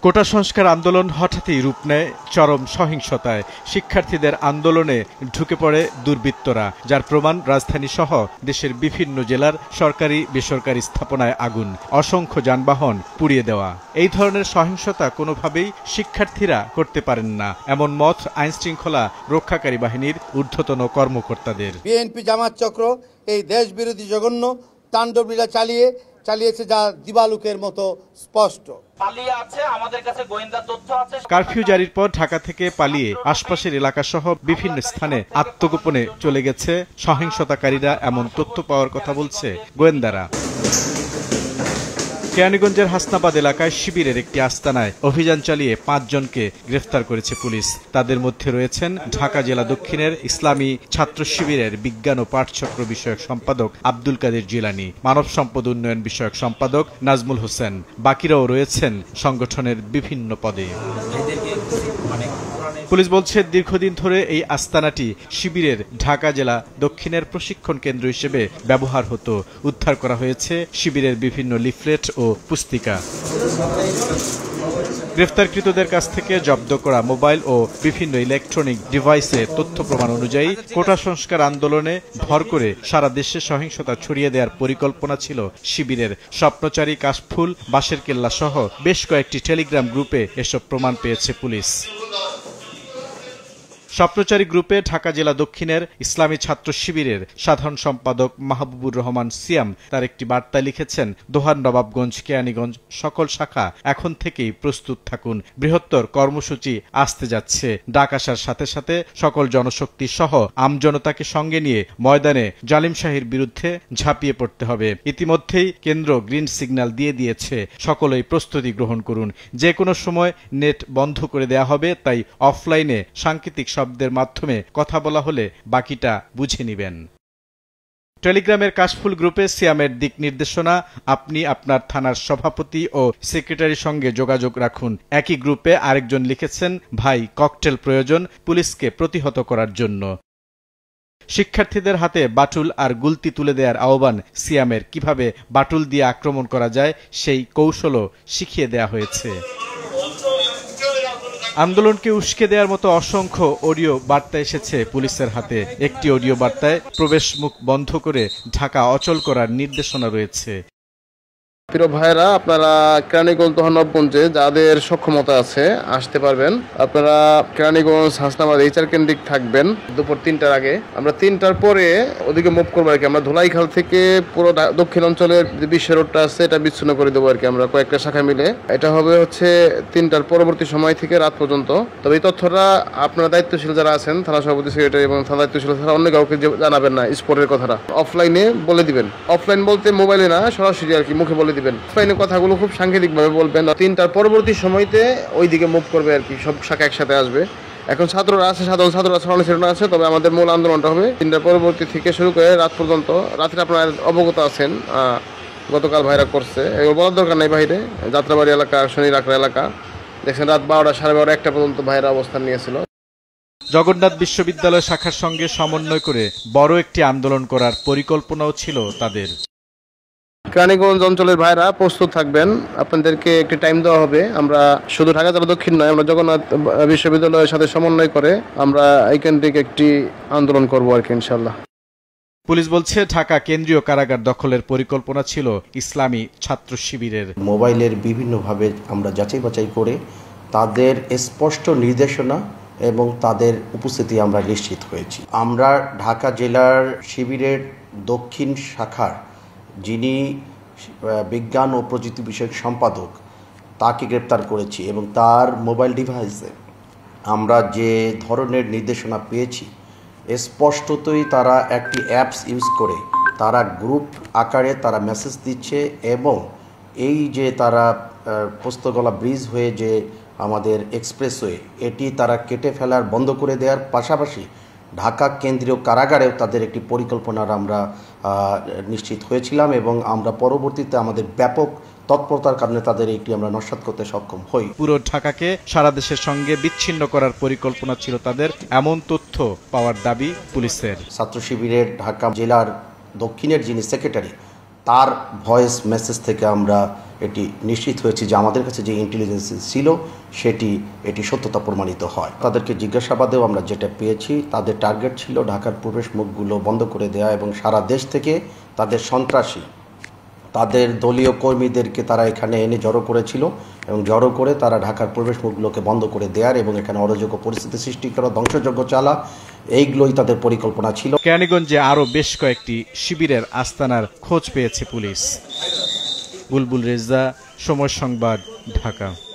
কোটা সংস্কার আন্দোলন হঠাৎই রূপ নেয় চরম সহিংসতায়। শিক্ষার্থীদের আন্দোলনে ঢুকে পড়ে দুর্বৃত্তরা, যার প্রমাণ রাজধানী সহ দেশের বিভিন্ন জেলার সরকারি বেসরকারি স্থাপনায় আগুন, অসংখ্য যানবাহন পুড়িয়ে দেওয়া। এই ধরনের সহিংসতা কোনোভাবেই শিক্ষার্থীরা করতে পারেন না, এমন মত আইনশৃঙ্খলা রক্ষাকারী বাহিনীর ঊর্ধ্বতন কর্মকর্তাদের। বিএনপি জামাত চক্র এই দেশবিরোধী জঘন্য তাণ্ডবলীলা চালিয়েছে, যা দিবালুকের মতো স্পষ্ট। কারফিউ জারির পর ঢাকা থেকে পালিয়ে আশপাশের এলাকাসহ বিভিন্ন স্থানে আত্মগোপনে চলে গেছে সহিংসতাকারীরা, এমন তথ্য পাওয়ার কথা বলছে গোয়েন্দারা। কেরানীগঞ্জের হাসনাবাদ এলাকায় শিবিরের একটি আস্তানায় অভিযান চালিয়ে ৫ জনকে গ্রেফতার করেছে পুলিশ। তাদের মধ্যে রয়েছেন ঢাকা জেলা দক্ষিণের ইসলামী ছাত্র শিবিরের বিজ্ঞান ও পাঠচক্র বিষয়ক সম্পাদক আব্দুল কাদের জিলানী, মানব সম্পদ উন্নয়ন বিষয়ক সম্পাদক নাজমুল হোসেন। বাকিরাও রয়েছেন সংগঠনের বিভিন্ন পদে। পুলিশ বলছে, দীর্ঘদিন ধরে এই আস্তানাটি শিবিরের ঢাকা জেলা দক্ষিণের প্রশিক্ষণ কেন্দ্র হিসেবে ব্যবহার হতো। উদ্ধার করা হয়েছে শিবিরের বিভিন্ন লিফলেট ও পুস্তিকা। গ্রেফতারকৃতদের কাছ থেকে জব্দ করা মোবাইল ও বিভিন্ন ইলেকট্রনিক ডিভাইসে তথ্য প্রমাণ অনুযায়ী কোটা সংস্কার আন্দোলনে ভর করে সারা দেশে সহিংসতা ছড়িয়ে দেওয়ার পরিকল্পনা ছিল শিবিরের। স্বপ্নচারী, কাশফুল, বাঁশের কেল্লা সহ বেশ কয়েকটি টেলিগ্রাম গ্রুপে এসব প্রমাণ পেয়েছে পুলিশ। স্বপ্নচারী গ্রুপে ঢাকা জেলা দক্ষিণের ইসলামী ছাত্র শিবিরের সাধারণ সম্পাদক মাহবুবুর রহমান সিয়াম তার একটি বার্তায় লিখেছেন, দোহার নবাবগঞ্জ, কেরানীগঞ্জ সকল শাখা এখন থেকেই প্রস্তুত থাকুন। বৃহত্তর কর্মসূচি আসতে যাচ্ছে। ডাক আসার সাথে সাথে সকল জনশক্তি সহ আমজনতাকে সঙ্গে নিয়ে ময়দানে জালিম শাহীর বিরুদ্ধে ঝাঁপিয়ে পড়তে হবে। ইতিমধ্যেই কেন্দ্র গ্রিন সিগন্যাল দিয়ে দিয়েছে, সকলেই প্রস্তুতি গ্রহণ করুন। যে কোনো সময় নেট বন্ধ করে দেয়া হবে, তাই অফলাইনে সাংকেতিক শব্দের মাধ্যমে কথা বলা হলে বাকিটা বুঝে নেবেন। টেলিগ্রামের কাশফুল গ্রুপে সিয়ামের দিক নির্দেশনা, আপনি আপনার থানার সভাপতি ও সেক্রেটারির সঙ্গে যোগাযোগ রাখুন। একই গ্রুপে আরেকজন লিখেছেন, ভাই ককটেল প্রয়োজন পুলিশকে প্রতিহত করার জন্য। শিক্ষার্থীদের হাতে বাটুল আর গুলতি তুলে দেওয়ার আহ্বান সিয়ামের। কিভাবে বাটুল দিয়ে আক্রমণ করা যায় সেই কৌশলও শিখিয়ে দেয়া হয়েছে। আন্দোলনকে উস্কে দেওয়ার মতো অসংখ্য অডিও বার্তা এসেছে পুলিশের হাতে। একটি অডিও বার্তায় প্রবেশ মুখ বন্ধ করে ঢাকা অচল করার নির্দেশনা রয়েছে। প্রিয় ভাইরা, আপনারা কেরানীগঞ্জ নবাবগঞ্জে যাদের সক্ষমতা আছে আসতে পারবেন। আপনারা কেরানীগঞ্জ হাসনাবাদ এইচআর কেন্দ্রিক থাকবেন দুপুর ৩টার আগে। আমরা ৩টার পরে ওদিকে মুভ করবো আর কি। আমরা ধুলাইখাল থেকে পুরো দক্ষিণ অঞ্চলের যে বিশ্ব রোডটা আছে এটা বিচ্ছিন্ন করে দেবো আর কি, আমরা কয়েকটা শাখা মিলে। এটা হবে হচ্ছে ৩টার পরবর্তী সময় থেকে রাত পর্যন্ত। তবে এই তথ্যটা আপনারা দায়িত্বশীল যারা আছেন, থানা সভাপতি, সেক্রেটারি এবং থানা দায়িত্বশীল ছাড়া অন্য কাউকে জানাবেন না। স্পোর্টের কথাটা অফলাইনে বলে দিবেন। অফলাইন বলতে মোবাইলে না, সরাসরি আর কি মুখে বলে দিবেন। অফলাইনে কথাগুলো খুব সাংকেতিক ভাবে বলবেন। ৩টার পরবর্তী সময়তে ওইদিকে মুভ করবে আর কি, সব শাখা একসাথে আসবে। এখন ছাত্ররা আছে, সাধারণ ছাত্ররা ছড়ানো আছে। তবে আমাদের মূল আন্দোলনটা হবে ৩টার পরবর্তী থেকে শুরু করে রাত পর্যন্ত। রাত্রে আপনারা অবগত আছেন, গতকাল ভাইরা করছে, এগুলো বলার দরকার নেই। বাইরে যাত্রাবাড়ি এলাকা, শনি রাকড়া এলাকা দেখছেন রাত ১২টা, সাড়ে ১২, ১টা পর্যন্ত ভাইরা অবস্থান নিয়েছিল। জগন্নাথ বিশ্ববিদ্যালয় শাখার সঙ্গে সমন্বয় করে বড় একটি আন্দোলন করার পরিকল্পনাও ছিল তাদের। কেরানীগঞ্জ অঞ্চলের ভাইরা প্রস্তুত থাকবেন, আপনাদেরকে একটি টাইম দেওয়া হবে। আমরা শুধু ঢাকা জেলা দক্ষিণ নয়, আমরা জগন্নাথ বিশ্ববিদ্যালয়ের সাথে সমন্বয় করে আমরা এই কেন্দ্রিক একটি আন্দোলন করবো আর কি, ইনশাল্লাহ। পুলিশ বলছে, ঢাকা কেন্দ্রীয় কারাগার দখলের পরিকল্পনা ছিল ইসলামী ছাত্র শিবিরের। মোবাইলের বিভিন্নভাবে আমরা যাচাই বাছাই করে তাদের স্পষ্ট নির্দেশনা এবং তাদের উপস্থিতি আমরা নিশ্চিত হয়েছি। আমরা ঢাকা জেলার শিবিরের দক্ষিণ শাখার যিনি বিজ্ঞান ও প্রযুক্তি বিষয়ক সম্পাদক তাকে গ্রেপ্তার করেছি এবং তার মোবাইল ডিভাইসে আমরা যে ধরনের নির্দেশনা পেয়েছি, স্পষ্টতই তারা একটি অ্যাপস ইউজ করে তারা গ্রুপ আকারে তারা মেসেজ দিচ্ছে এবং এই যে তারা পোস্তগোলা ব্রিজ হয়ে যে আমাদের এক্সপ্রেসওয়ে এটি তারা কেটে ফেলার বন্ধ করে দেওয়ার পাশাপাশি ঢাকা কেন্দ্রীয় কারাগারেও তাদের একটি পরিকল্পনার আমরা নিশ্চিত হয়েছিলাম এবং আমরা পরবর্তীতে আমাদের ব্যাপক তৎপরতার কারণে তাদের একটি আমরা নস্যাৎ করতে সক্ষম হই। পুরো ঢাকাকে সারা দেশের সঙ্গে বিচ্ছিন্ন করার পরিকল্পনা ছিল তাদের, এমন তথ্য পাওয়ার দাবি পুলিশের। ছাত্র শিবিরের ঢাকা জেলার দক্ষিণের যিনি সেক্রেটারি, তার ভয়েস মেসেজ থেকে আমরা এটি নিশ্চিত হয়েছে যে আমাদের কাছে যে ইন্টেলিজেন্স ছিল এটি সত্যতা প্রমাণিত হয়। তাদেরকে জিজ্ঞাসাবাদেও আমরা যেটা পেয়েছি, তাদের টার্গেট ছিল ঢাকার প্রবেশ মুখগুলো বন্ধ করে দেওয়া এবং সারা দেশ থেকে তাদের সন্ত্রাসী, তাদের দলীয় কর্মীদেরকে তারা এখানে এনে জড়ো করেছিল এবং জড়ো করে তারা ঢাকার প্রবেশ মুখগুলোকে বন্ধ করে দেওয়ার এবং এখানে অরাজক পরিস্থিতি সৃষ্টি করা, ধ্বংসযজ্ঞ চালা, এইগুলোই তাদের পরিকল্পনা ছিল। কেরানীগঞ্জে আরও বেশ কয়েকটি শিবিরের আস্তানার খোঁজ পেয়েছে পুলিশ। বুলবুল রেজা, সময় সংবাদ, ঢাকা।